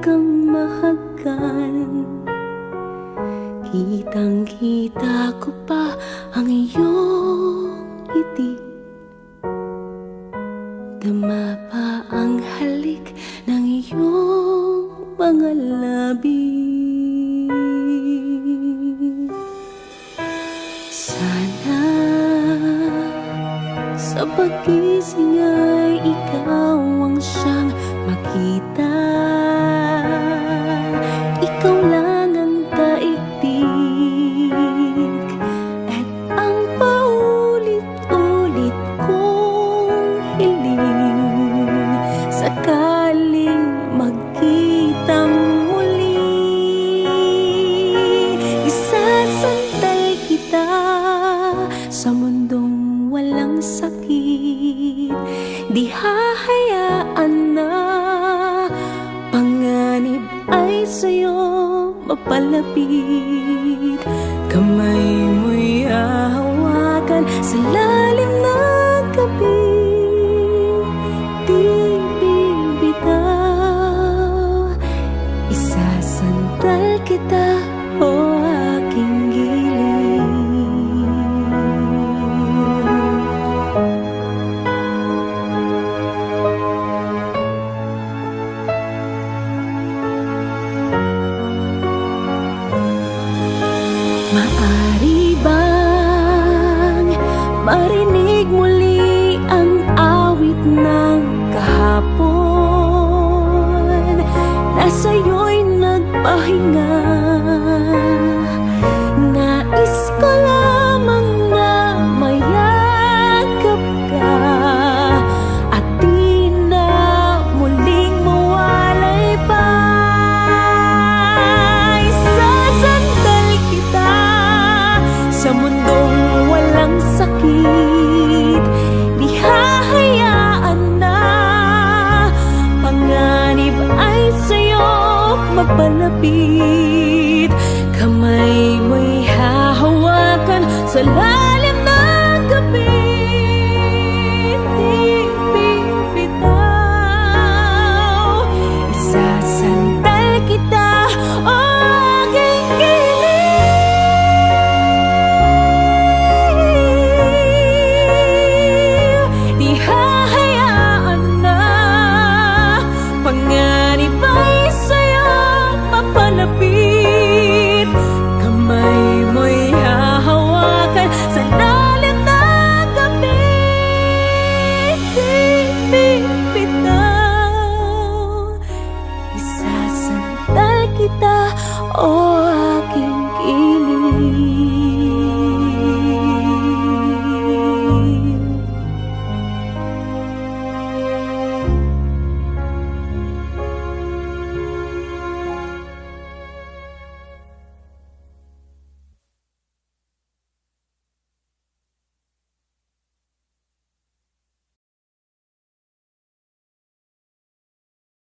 kang mahagkan. Kitang-kita ko pa ang iyong ngiti. Dama pa ang halik ng iyong mga labi. Sana sa pagising ay ikaw ang siyang makita. Ikaw lang ang daigdig at ang paulit-ulit kong hiling. Sakaling magkitang muli, isasandal kita sa mundong walang sakit. Di hahayaan na panganib ay sa'yo mapalapit. Kamay mo'y hahawakan sa lalim ng gabi. Di bibitaw, isasandal kita, o aking giling. Maari bang marinig muli ang awit ng kahapon na sa'yo'y nagpahinga? Nais ko lamang na mayakap ka at di na muling mawalay pa. Isasandal kita sa mundong walang sakit. Di hahayaan na panganib ay sa'yo mapalapit. Kamay mo'y hahawakan sa lalim ng gabi. Di bibitaw, isasandal kita, o aking giling. Di hahayaan na panganib ay sa'yo mapalapit. Kamay mo'y hahawakan sa lalim ng gabi. Di bibitaw, isasandal kita, o